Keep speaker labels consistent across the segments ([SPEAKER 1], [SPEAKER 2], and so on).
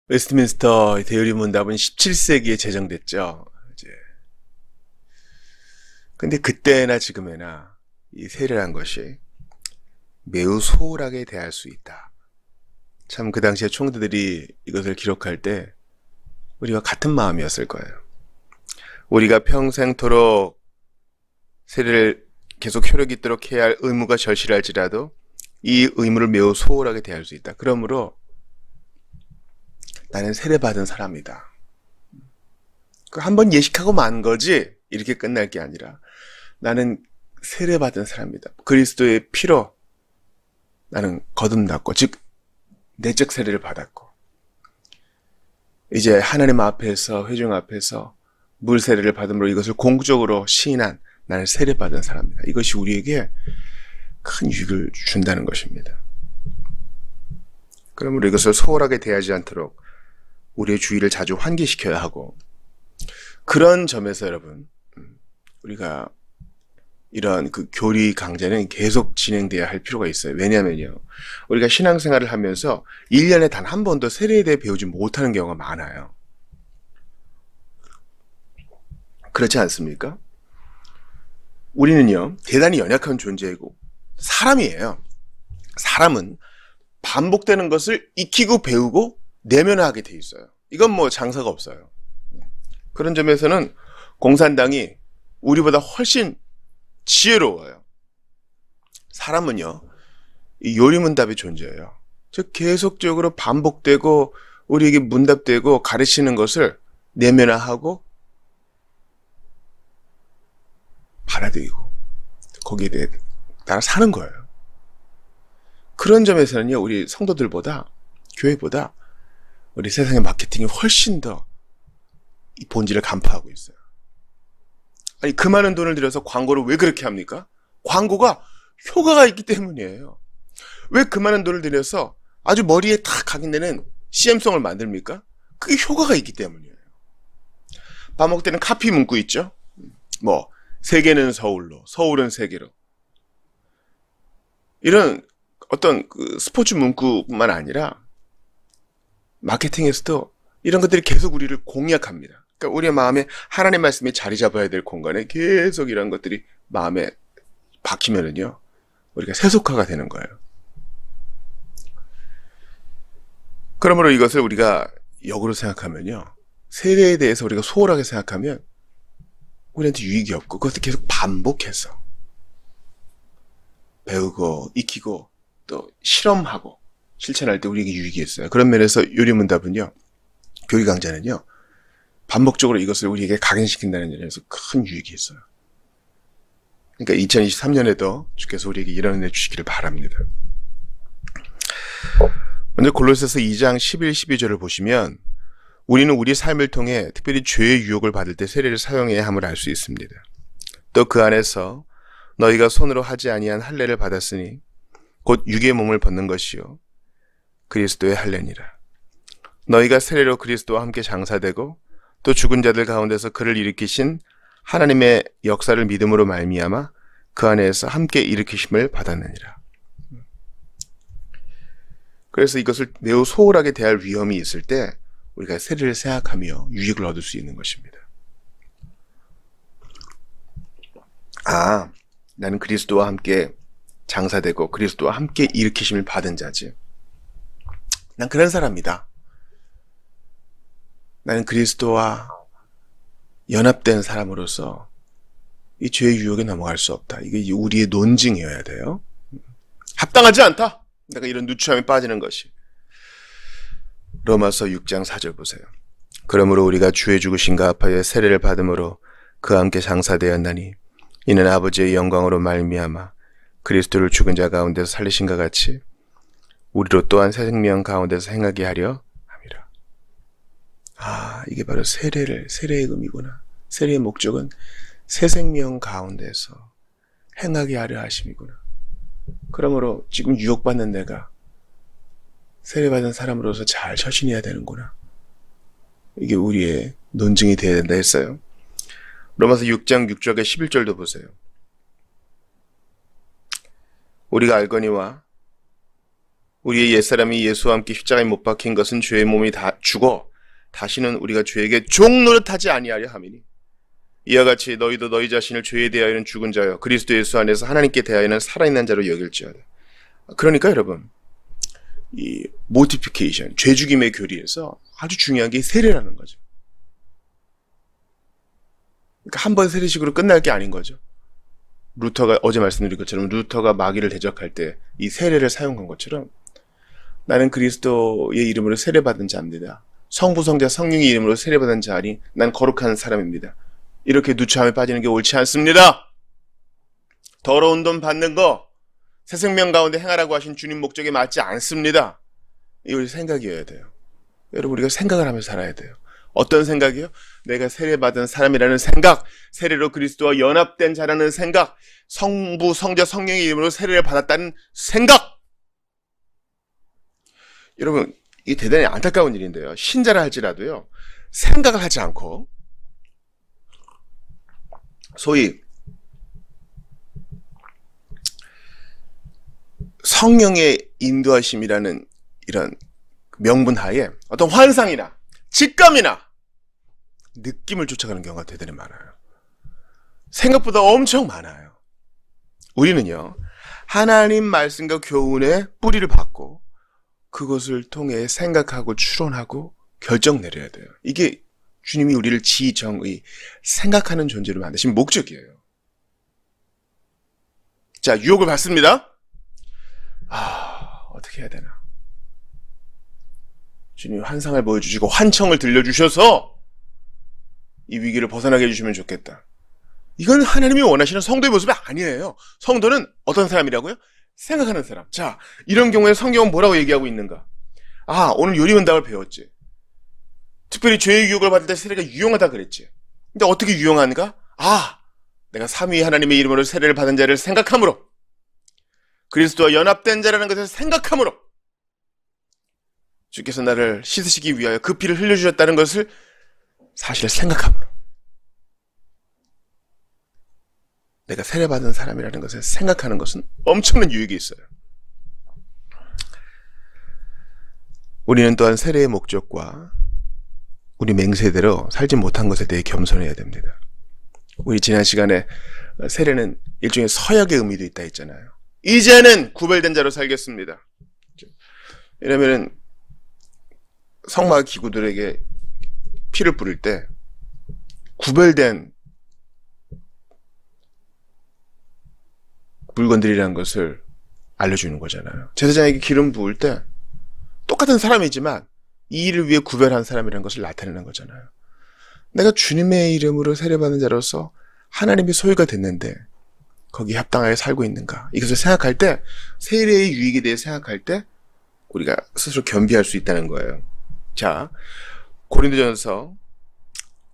[SPEAKER 1] 웨스트민스터 대의리 문답은 17세기에 제정됐죠. 이제 근데 그때나 지금에나 이 세례란 것이 매우 소홀하게 대할 수 있다. 참 그 당시에 총리들이 이것을 기록할 때 우리와 같은 마음이었을 거예요. 우리가 평생토록 세례를 계속 효력 있도록 해야 할 의무가 절실할지라도 이 의무를 매우 소홀하게 대할 수 있다. 그러므로 나는 세례받은 사람이다. 한번 예식하고 만 거지 이렇게 끝날 게 아니라 나는 세례받은 사람이다. 그리스도의 피로 나는 거듭났고, 즉 내적 세례를 받았고, 이제 하나님 앞에서, 회중 앞에서 물 세례를 받음으로 이것을 공적으로 시인한 나는 세례받은 사람이다. 이것이 우리에게 큰 유익을 준다는 것입니다. 그러므로 이것을 소홀하게 대하지 않도록 우리의 주의를 자주 환기시켜야 하고, 그런 점에서 여러분, 우리가 이런 그 교리 강좌는 계속 진행돼야 할 필요가 있어요. 왜냐하면요, 우리가 신앙생활을 하면서 1년에 단 한 번도 세례에 대해 배우지 못하는 경우가 많아요. 그렇지 않습니까? 우리는요, 대단히 연약한 존재이고 사람이에요. 사람은 반복되는 것을 익히고 배우고 내면화하게 돼 있어요. 이건 뭐 장사가 없어요. 그런 점에서는 공산당이 우리보다 훨씬 지혜로워요. 사람은요, 이 요리문답의 존재예요. 즉 계속적으로 반복되고 우리에게 문답되고 가르치는 것을 내면화하고 받아들이고 거기에 대해 따라 사는 거예요. 그런 점에서는요, 우리 성도들보다, 교회보다 우리 세상의 마케팅이 훨씬 더 이 본질을 간파하고 있어요. 아니, 그 많은 돈을 들여서 광고를 왜 그렇게 합니까? 광고가 효과가 있기 때문이에요. 왜 그 많은 돈을 들여서 아주 머리에 탁 각인되는 CM송을 만듭니까? 그게 효과가 있기 때문이에요. 밥 먹을 때는 카피 문구 있죠? 뭐 세계는 서울로, 서울은 세계로. 이런 어떤 그 스포츠 문구뿐만 아니라 마케팅에서도 이런 것들이 계속 우리를 공략합니다. 그러니까 우리의 마음에 하나님의 말씀이 자리 잡아야 될 공간에 계속 이런 것들이 마음에 박히면은요, 우리가 세속화가 되는 거예요. 그러므로 이것을 우리가 역으로 생각하면요, 세례에 대해서 우리가 소홀하게 생각하면 우리한테 유익이 없고, 그것을 계속 반복해서 배우고 익히고 또 실험하고 실천할 때 우리에게 유익이 있어요. 그런 면에서 요리문답은요, 교리 강좌는요, 반복적으로 이것을 우리에게 각인시킨다는 점에서 큰 유익이 있어요. 그러니까 2023년에도 주께서 우리에게 이런 은혜 주시기를 바랍니다. 먼저 골로새서 2장 11, 12절을 보시면 우리는 우리 삶을 통해 특별히 죄의 유혹을 받을 때 세례를 사용해야 함을 알 수 있습니다. 또 그 안에서 너희가 손으로 하지 아니한 할례를 받았으니 곧 육의 몸을 벗는 것이요 그리스도의 할례니라. 너희가 세례로 그리스도와 함께 장사되고 또 죽은 자들 가운데서 그를 일으키신 하나님의 역사를 믿음으로 말미암아 그 안에서 함께 일으키심을 받았느니라. 그래서 이것을 매우 소홀하게 대할 위험이 있을 때 우리가 세례를 생각하며 유익을 얻을 수 있는 것입니다. 아, 나는 그리스도와 함께 장사되고 그리스도와 함께 일으키심을 받은 자지. 난 그런 사람이다. 나는 그리스도와 연합된 사람으로서 이 죄의 유혹에 넘어갈 수 없다. 이게 우리의 논증이어야 돼요. 합당하지 않다. 내가 이런 누추함에 빠지는 것이. 로마서 6장 4절 보세요. 그러므로 우리가 주의 죽으심과 합하여 세례를 받음으로 그와 함께 장사되었나니 이는 아버지의 영광으로 말미암아 그리스도를 죽은 자 가운데서 살리신과 같이 우리로 또한 새 생명 가운데서 행하게 하려 함이라. 아, 이게 바로 세례의 의미구나. 세례의 목적은 새 생명 가운데서 행하게 하려 하심이구나. 그러므로 지금 유혹받는 내가 세례받은 사람으로서 잘 처신해야 되는구나. 이게 우리의 논증이 되어야 된다 했어요. 로마서 6장 6절에 11절도 보세요. 우리가 알거니와 우리의 옛사람이 예수와 함께 십자가에 못 박힌 것은 죄의 몸이 다 죽어 다시는 우리가 죄에게 종 노릇하지 아니하려 함이니 이와 같이 너희도 너희 자신을 죄에 대하여는 죽은 자여 그리스도 예수 안에서 하나님께 대하여는 살아있는 자로 여길지어다. 그러니까 여러분, 이 모티피케이션, 죄 죽임의 교리에서 아주 중요한 게 세례라는 거죠. 그러니까 한 번 세례식으로 끝날 게 아닌 거죠. 루터가 어제 말씀드린 것처럼 루터가 마귀를 대적할 때 이 세례를 사용한 것처럼 나는 그리스도의 이름으로 세례받은 자입니다. 성부, 성자, 성령의 이름으로 세례받은 자니 난 거룩한 사람입니다. 이렇게 누추함에 빠지는 게 옳지 않습니다. 더러운 돈 받는 거 새 생명 가운데 행하라고 하신 주님 목적에 맞지 않습니다. 이거 우리 생각이어야 돼요. 여러분, 우리가 생각을 하면서 살아야 돼요. 어떤 생각이요? 내가 세례받은 사람이라는 생각, 세례로 그리스도와 연합된 자라는 생각, 성부, 성자, 성령의 이름으로 세례를 받았다는 생각. 여러분, 이게 대단히 안타까운 일인데요. 신자라 할지라도요, 생각을 하지 않고 소위 성령의 인도하심이라는 이런 명분 하에 어떤 환상이나 직감이나 느낌을 쫓아가는 경우가 대단히 많아요. 생각보다 엄청 많아요. 우리는요, 하나님 말씀과 교훈의 뿌리를 받고 그것을 통해 생각하고 추론하고 결정 내려야 돼요. 이게 주님이 우리를 지정의 생각하는 존재로 만드신 목적이에요. 자, 유혹을 받습니다. 어떻게 해야 되나? 주님이 환상을 보여주시고 환청을 들려주셔서 이 위기를 벗어나게 해주시면 좋겠다. 이건 하나님이 원하시는 성도의 모습이 아니에요. 성도는 어떤 사람이라고요? 생각하는 사람. 자, 이런 경우에 성경은 뭐라고 얘기하고 있는가? 오늘 요리문답을 배웠지. 특별히 죄의 유혹을 받을 때 세례가 유용하다 그랬지. 근데 어떻게 유용한가? 내가 삼위 하나님의 이름으로 세례를 받은 자를 생각함으로, 그리스도와 연합된 자라는 것을 생각함으로, 주께서 나를 씻으시기 위하여 그 피를 흘려주셨다는 것을 사실 생각함으로, 내가 세례받은 사람이라는 것을 생각하는 것은 엄청난 유익이 있어요. 우리는 또한 세례의 목적과 우리 맹세대로 살지 못한 것에 대해 겸손해야 됩니다. 우리 지난 시간에 세례는 일종의 서약의 의미도 있다 했잖아요. 이제는 구별된 자로 살겠습니다. 이러면은 성마 기구들에게 피를 뿌릴 때 구별된 물건들이라는 것을 알려주는 거잖아요. 제사장에게 기름 부을 때 똑같은 사람이지만 이 일을 위해 구별한 사람이라는 것을 나타내는 거잖아요. 내가 주님의 이름으로 세례받는 자로서 하나님의 소유가 됐는데 거기에 합당하게 살고 있는가, 이것을 생각할 때, 세례의 유익에 대해 생각할 때 우리가 스스로 겸비할 수 있다는 거예요. 자, 고린도전서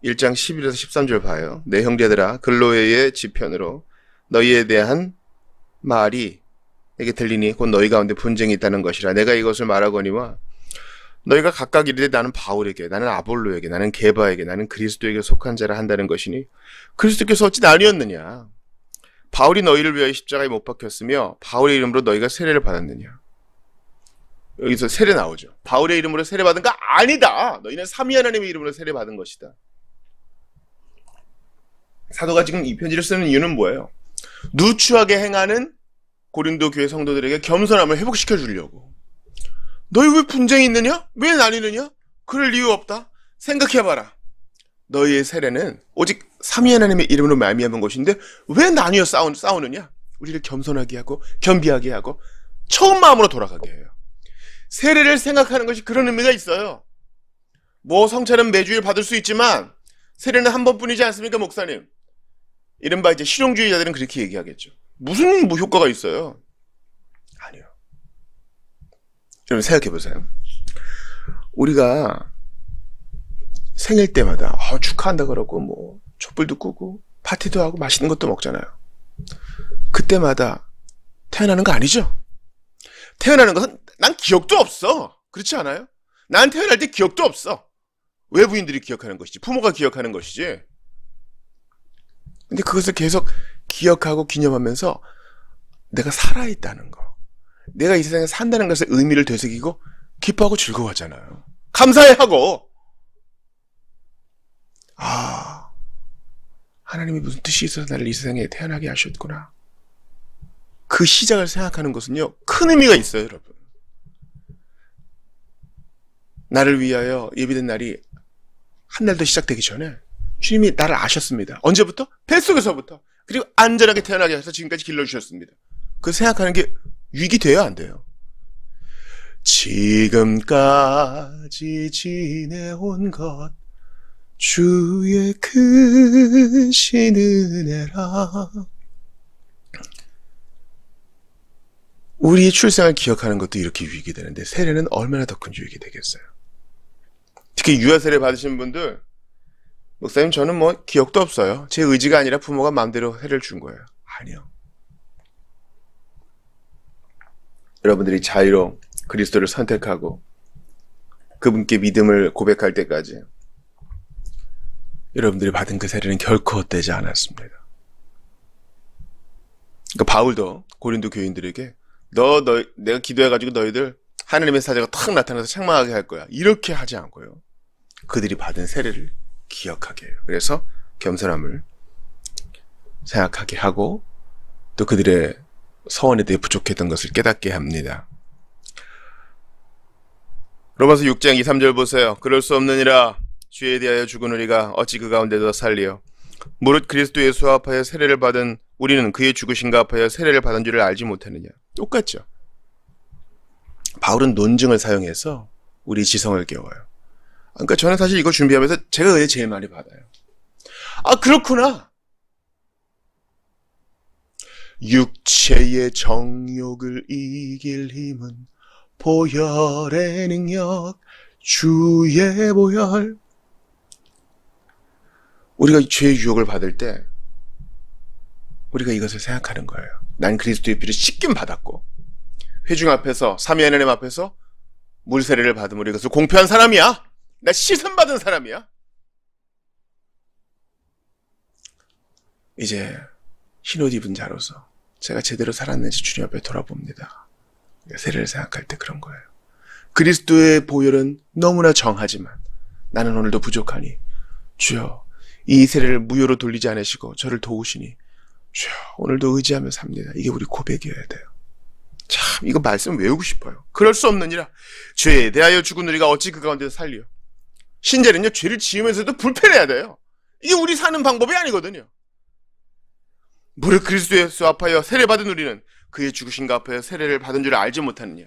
[SPEAKER 1] 1장 11에서 13절 봐요. 내 형제들아, 글로에의 지편으로 너희에 대한 말이 내게 들리니 곧 너희 가운데 분쟁이 있다는 것이라. 내가 이것을 말하거니와 너희가 각각 이르되 나는 바울에게, 나는 아볼로에게, 나는 게바에게, 나는 그리스도에게 속한 자라 한다는 것이니 그리스도께서 어찌 나뉘었느냐? 바울이 너희를 위하여 십자가에 못 박혔으며 바울의 이름으로 너희가 세례를 받았느냐? 여기서 세례 나오죠. 바울의 이름으로 세례받은 거 아니다. 너희는 삼위 하나님의 이름으로 세례받은 것이다. 사도가 지금 이 편지를 쓰는 이유는 뭐예요? 누추하게 행하는 고린도 교회 성도들에게 겸손함을 회복시켜 주려고. 너희 왜 분쟁이 있느냐? 왜 나뉘느냐? 그럴 이유 없다. 생각해봐라. 너희의 세례는 오직 삼위 하나님의 이름으로 말미암은 것인데 왜 나뉘어 싸우느냐? 우리를 겸손하게 하고 겸비하게 하고 처음 마음으로 돌아가게 해요. 세례를 생각하는 것이 그런 의미가 있어요. 성찬은 매주일 받을 수 있지만 세례는 한 번뿐이지 않습니까, 목사님? 이른바 이제 실용주의자들은 그렇게 얘기하겠죠. 무슨 효과가 있어요? 아니요. 여러분 생각해보세요. 우리가 생일 때마다 축하한다 그러고 촛불도 끄고 파티도 하고 맛있는 것도 먹잖아요. 그때마다 태어나는 거 아니죠? 태어나는 것은 난 기억도 없어. 그렇지 않아요? 난 태어날 때 기억도 없어. 외부인들이 기억하는 것이지, 부모가 기억하는 것이지. 근데 그것을 계속 기억하고 기념하면서 내가 살아있다는 거, 내가 이 세상에 산다는 것의 의미를 되새기고 기뻐하고 즐거워하잖아요. 감사해하고, 아, 하나님이 무슨 뜻이 있어서 나를 이 세상에 태어나게 하셨구나. 그 시작을 생각하는 것은요, 큰 의미가 있어요, 여러분. 나를 위하여 예비된 날이 한 달 더 시작되기 전에 주님이 나를 아셨습니다. 언제부터? 뱃속에서부터. 그리고 안전하게 태어나게 해서 지금까지 길러주셨습니다. 그 생각하는 게 유익이 돼야 안 돼요. 지금까지 지내온 것 주의 크신 은혜라. 우리의 출생을 기억하는 것도 이렇게 유익이 되는데 세례는 얼마나 더 큰 유익이 되겠어요. 특히 유아세례 받으신 분들, 목사님 저는 뭐 기억도 없어요. 제 의지가 아니라 부모가 마음대로 세례를 준 거예요. 아니요. 여러분들이 자유로 그리스도를 선택하고 그분께 믿음을 고백할 때까지 여러분들이 받은 그 세례는 결코 헛되지 않았습니다. 그러니까 바울도 고린도 교인들에게 내가 기도해가지고 너희들 하나님의 사자가 탁 나타나서 책망하게 할 거야. 이렇게 하지 않고요. 그들이 받은 세례를 기억하게 해요. 그래서 겸손함을 생각하게 하고 또 그들의 서원에 대해 부족했던 것을 깨닫게 합니다. 로마서 6장 2, 3절 보세요. 그럴 수 없느니라. 주에 대하여 죽은 우리가 어찌 그 가운데서 살리요. 무릇 그리스도 예수와 합하여 세례를 받은 우리는 그의 죽으심과 합하여 세례를 받은 줄을 알지 못하느냐. 똑같죠. 바울은 논증을 사용해서 우리 지성을 깨워요. 그러니까 저는 사실 이거 준비하면서 제가 은혜 제일 많이 받아요. 아, 그렇구나. 육체의 정욕을 이길 힘은 보혈의 능력, 주의 보혈. 우리가 죄의 유혹을 받을 때 우리가 이것을 생각하는 거예요. 난 그리스도의 피를 씻김 받았고 회중 앞에서 삼위 하나님 앞에서 물세례를 받음으로 이것을 공표한 사람이야. 나 씻음 받은 사람이야. 이제 흰옷 입은 자로서 제가 제대로 살았는지 주님 앞에 돌아봅니다. 세례를 생각할 때 그런 거예요. 그리스도의 보혈은 너무나 정하지만 나는 오늘도 부족하니 주여 이 세례를 무효로 돌리지 않으시고 저를 도우시니 주여 오늘도 의지하며 삽니다. 이게 우리 고백이어야 돼요. 참 이거 말씀 외우고 싶어요. 그럴 수 없느니라. 죄에 대하여 죽은 우리가 어찌 그 가운데서 살리요. 신자는요 죄를 지으면서도 불편해야 돼요. 이게 우리 사는 방법이 아니거든요. 무릇 그리스도 예수 앞하여 세례받은 우리는 그의 죽으심과 합하여 세례를 받은 줄 알지 못하느냐.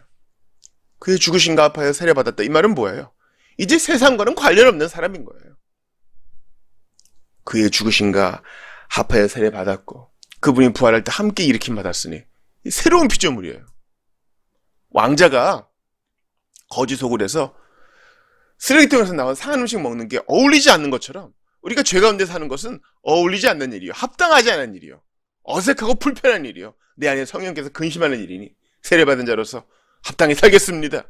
[SPEAKER 1] 그의 죽으심과 합하여 세례받았다. 이 말은 뭐예요? 이제 세상과는 관련 없는 사람인 거예요. 그의 죽으심과 합하여 세례받았고 그분이 부활할 때 함께 일으킴 받았으니 새로운 피조물이에요. 왕자가 거지 속을 해서 쓰레기통에서 나온 상한 음식 먹는 게 어울리지 않는 것처럼 우리가 죄 가운데 사는 것은 어울리지 않는 일이요. 합당하지 않은 일이요. 어색하고 불편한 일이요. 내 안에 성령께서 근심하는 일이니 세례받은 자로서 합당히 살겠습니다.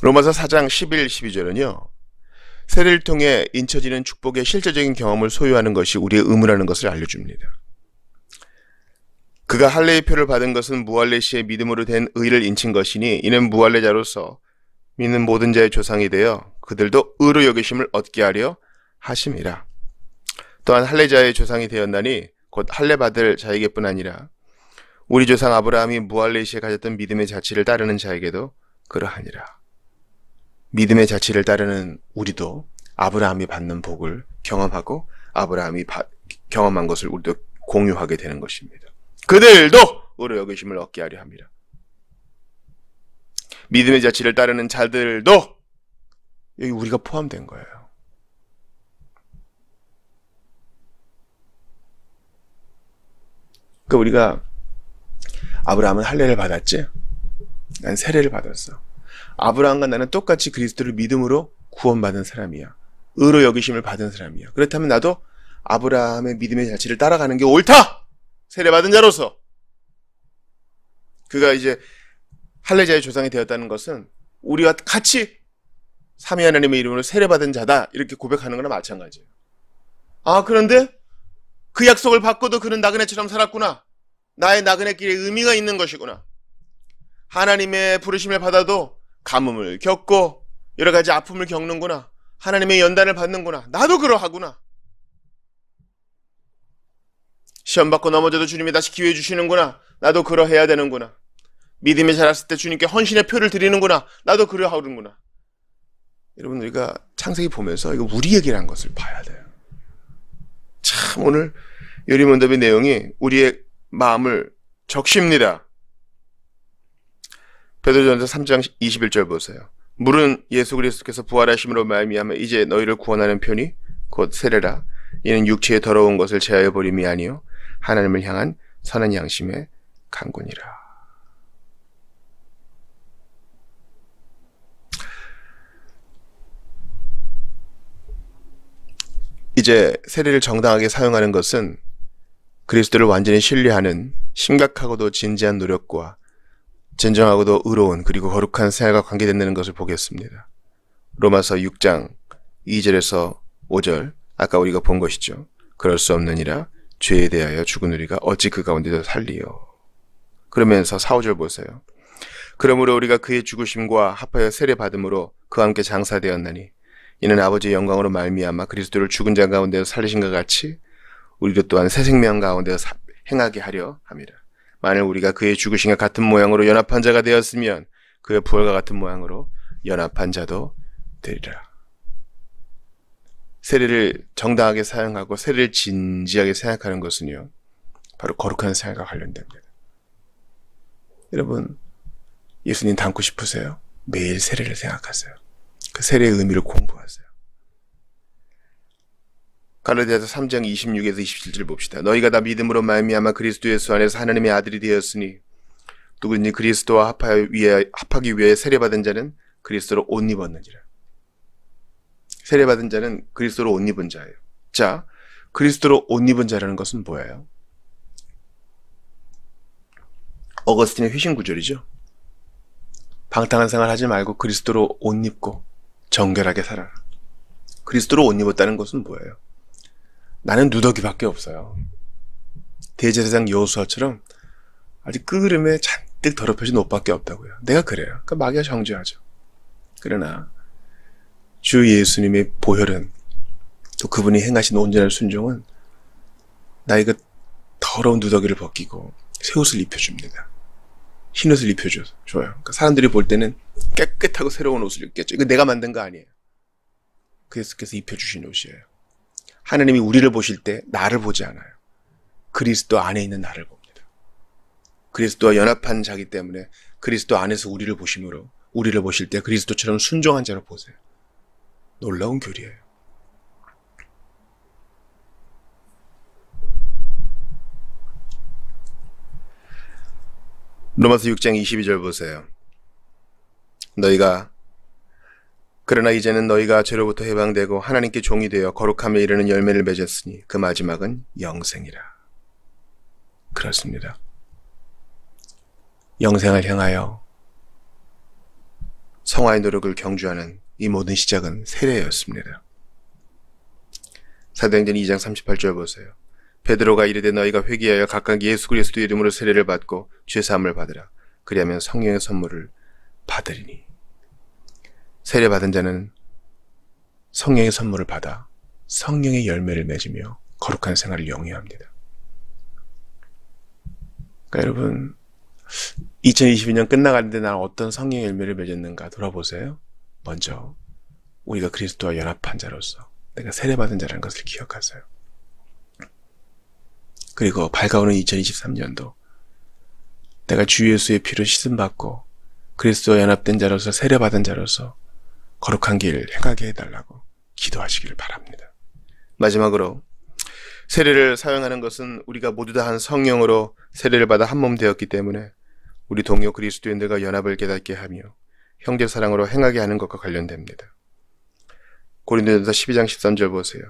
[SPEAKER 1] 로마서 4장 11, 12절은요. 세례를 통해 인쳐지는 축복의 실제적인 경험을 소유하는 것이 우리의 의무라는 것을 알려줍니다. 그가 할례의 표를 받은 것은 무할례 시의 믿음으로 된 의를 인친 것이니 이는 무할례자로서 믿는 모든 자의 조상이 되어 그들도 의로 여기심을 얻게 하려 하심이라. 또한 할례자의 조상이 되었나니 곧 할례 받을 자에게뿐 아니라 우리 조상 아브라함이 무할례 시에 가졌던 믿음의 자치를 따르는 자에게도 그러하니라. 믿음의 자치를 따르는 우리도 아브라함이 받는 복을 경험하고 아브라함이 경험한 것을 우리도 공유하게 되는 것입니다. 그들도 의로 여기심을 얻게 하려 합니다. 믿음의 자치를 따르는 자들도 여기 우리가 포함된 거예요. 그러니까 우리가 아브라함은 할례를 받았지? 난 세례를 받았어. 아브라함과 나는 똑같이 그리스도를 믿음으로 구원받은 사람이야. 의로 여기심을 받은 사람이야. 그렇다면 나도 아브라함의 믿음의 자치를 따라가는 게 옳다! 세례받은 자로서. 그가 이제 할례자의 조상이 되었다는 것은 우리와 같이 삼위 하나님의 이름으로 세례받은 자다 이렇게 고백하는 거나 마찬가지예요. 아, 그런데 그 약속을 받고도 그는 나그네처럼 살았구나. 나의 나그네 길에 의미가 있는 것이구나. 하나님의 부르심을 받아도 가뭄을 겪고 여러 가지 아픔을 겪는구나. 하나님의 연단을 받는구나. 나도 그러하구나. 시험 받고 넘어져도 주님이 다시 기회 주시는구나. 나도 그러해야 되는구나. 믿음이 자랐을 때 주님께 헌신의 표를 드리는구나. 나도 그러하는구나. 여러분, 우리가 창세기 보면서 이거 우리 얘기라는 것을 봐야 돼요. 참 오늘 요리문답의 내용이 우리의 마음을 적십니다. 베드로전서 3장 21절 보세요. 물은 예수 그리스도께서 부활하심으로 말미암아 이제 너희를 구원하는 편이 곧 세례라. 이는 육체의 더러운 것을 제하여 버림이 아니요 하나님을 향한 선한 양심의 강군이라. 이제 세례를 정당하게 사용하는 것은 그리스도를 완전히 신뢰하는 심각하고도 진지한 노력과 진정하고도 의로운 그리고 거룩한 생활과 관계된다는 것을 보겠습니다. 로마서 6장 2절에서 5절, 아까 우리가 본 것이죠. 그럴 수 없느니라 죄에 대하여 죽은 우리가 어찌 그 가운데서 살리요. 그러면서 4, 5절 보세요. 그러므로 우리가 그의 죽으심과 합하여 세례 받음으로 그와 함께 장사되었나니 이는 아버지의 영광으로 말미암아 그리스도를 죽은 자 가운데서 살리신것 같이 우리도 또한 새 생명 가운데서 행하게 하려 함이라. 만일 우리가 그의 죽으심과 같은 모양으로 연합한 자가 되었으면 그의 부활과 같은 모양으로 연합한 자도 되리라. 세례를 정당하게 사용하고 세례를 진지하게 생각하는 것은요, 바로 거룩한 생활과 관련됩니다. 여러분, 예수님 닮고 싶으세요? 매일 세례를 생각하세요. 그 세례의 의미를 공부하세요. 갈라디아서 3장 26에서 27절 봅시다. 너희가 다 믿음으로 말미암아 그리스도 예수 안에서 하나님의 아들이 되었으니 누구든지 그리스도와 합하기 위해 세례받은 자는 그리스도로 옷 입었느니라. 세례받은 자는 그리스도로 옷 입은 자예요. 자, 그리스도로 옷 입은 자라는 것은 뭐예요? 어거스틴의 회심 구절이죠. 방탕한 생활 하지 말고 그리스도로 옷 입고 정결하게 살아라. 그리스도로 옷 입었다는 것은 뭐예요? 나는 누더기밖에 없어요. 대제사장 여호수아처럼 아직 끄름에 잔뜩 더럽혀진 옷밖에 없다고요. 내가 그래요. 그러니까 마귀가 정죄하죠. 그러나 주 예수님의 보혈은, 또 그분이 행하신 온전한 순종은 나의 그 더러운 누더기를 벗기고 새 옷을 입혀줍니다. 흰 옷을 입혀줘요. 그러니까 사람들이 볼 때는 깨끗하고 새로운 옷을 입겠죠. 이거 내가 만든 거 아니에요. 그리스도께서 입혀주신 옷이에요. 하나님이 우리를 보실 때 나를 보지 않아요. 그리스도 안에 있는 나를 봅니다. 그리스도와 연합한 자기 때문에 그리스도 안에서 우리를 보심으로 우리를 보실 때 그리스도처럼 순종한 자로 보세요. 놀라운 교리예요. 로마서 6장 22절 보세요. 그러나 이제는 너희가 죄로부터 해방되고 하나님께 종이 되어 거룩함에 이르는 열매를 맺었으니 그 마지막은 영생이라. 그렇습니다. 영생을 향하여 성화의 노력을 경주하는 이 모든 시작은 세례였습니다. 사도행전 2장 38절 보세요. 베드로가 이르되 너희가 회개하여 각각 예수 그리스도의 이름으로 세례를 받고 죄사함을 받으라. 그리하면 성령의 선물을 받으리니. 세례 받은 자는 성령의 선물을 받아 성령의 열매를 맺으며 거룩한 생활을 영위합니다. 그러니까 여러분, 2022년 끝나가는데 나는 어떤 성령의 열매를 맺었는가 돌아보세요. 먼저 우리가 그리스도와 연합한 자로서 내가 세례받은 자라는 것을 기억하세요. 그리고 밝아오는 2023년도 내가 주 예수의 피로 씻음받고 그리스도와 연합된 자로서 세례받은 자로서 거룩한 길을 행하게 해달라고 기도하시기를 바랍니다. 마지막으로 세례를 사용하는 것은 우리가 모두 다 한 성령으로 세례를 받아 한 몸 되었기 때문에 우리 동료 그리스도인들과 연합을 깨닫게 하며 형제 사랑으로 행하게 하는 것과 관련됩니다. 고린도전서 12장 13절 보세요.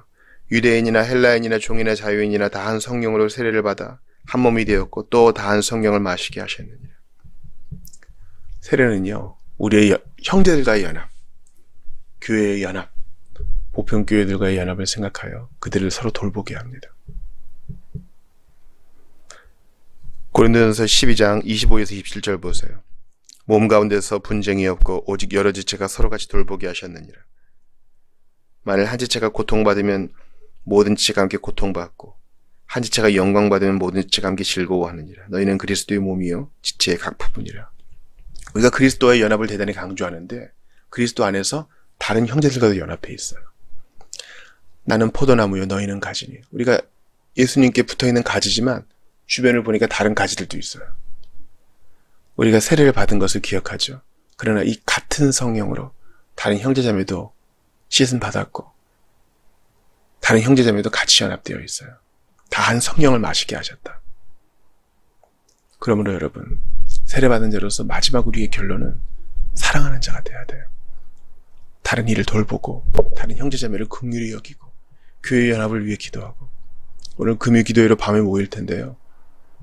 [SPEAKER 1] 유대인이나 헬라인이나 종이나 자유인이나 다 한 성령으로 세례를 받아 한 몸이 되었고 또 다 한 성령을 마시게 하셨느니라. 세례는요, 우리의 형제들과의 연합, 교회의 연합, 보편교회들과의 연합을 생각하여 그들을 서로 돌보게 합니다. 고린도전서 12장 25에서 27절 보세요. 몸 가운데서 분쟁이 없고 오직 여러 지체가 서로 같이 돌보게 하셨느니라. 만일 한 지체가 고통받으면 모든 지체가 함께 고통받고 한 지체가 영광받으면 모든 지체가 함께 즐거워하느니라. 너희는 그리스도의 몸이요 지체의 각 부분이라. 우리가 그리스도와의 연합을 대단히 강조하는데 그리스도 안에서 다른 형제들과도 연합해 있어요. 나는 포도나무요 너희는 가지니. 우리가 예수님께 붙어있는 가지지만 주변을 보니까 다른 가지들도 있어요. 우리가 세례를 받은 것을 기억하죠. 그러나 이 같은 성령으로 다른 형제자매도 씻음 받았고 다른 형제자매도 같이 연합되어 있어요. 다 한 성령을 마시게 하셨다. 그러므로 여러분, 세례받은 자로서 마지막 우리의 결론은 사랑하는 자가 돼야 돼요. 다른 일을 돌보고 다른 형제자매를 긍휼히 여기고 교회 연합을 위해 기도하고. 오늘 금요 기도회로 밤에 모일 텐데요.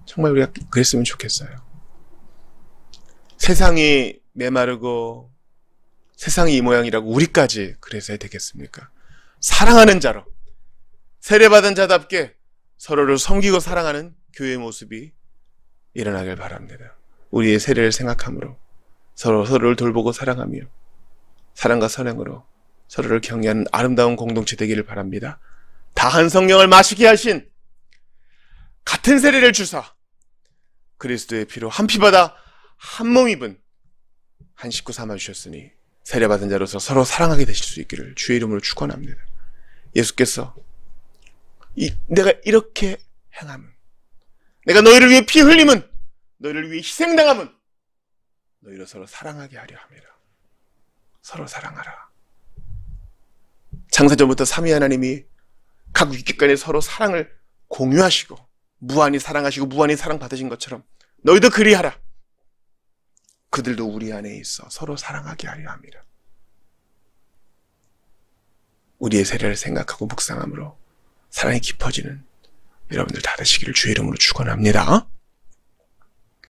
[SPEAKER 1] 정말 우리가 그랬으면 좋겠어요. 세상이 메마르고 세상이 이 모양이라고 우리까지 그래서야 되겠습니까? 사랑하는 자로 세례받은 자답게 서로를 섬기고 사랑하는 교회의 모습이 일어나길 바랍니다. 우리의 세례를 생각함으로 서로를 돌보고 사랑하며 사랑과 선행으로 서로를 격려하는 아름다운 공동체 되기를 바랍니다. 다 한 성령을 마시게 하신 같은 세례를 주사 그리스도의 피로 한 피받아 한 몸 입은 한 식구 삼아주셨으니 세례받은 자로서 서로 사랑하게 되실 수 있기를 주의 이름으로 축원합니다. 예수께서 내가 이렇게 행함은, 내가 너희를 위해 피 흘림은, 너희를 위해 희생당함은 너희를 서로 사랑하게 하려 함이라. 서로 사랑하라. 창세전부터 삼위 하나님이 각 위기간에 서로 사랑을 공유하시고 무한히 사랑하시고 무한히 사랑받으신 것처럼 너희도 그리하라. 그들도 우리 안에 있어 서로 사랑하게 하려 함이라. 우리의 세례를 생각하고 묵상함으로 사랑이 깊어지는 여러분들 다 되시기를 주의 이름으로 축원합니다.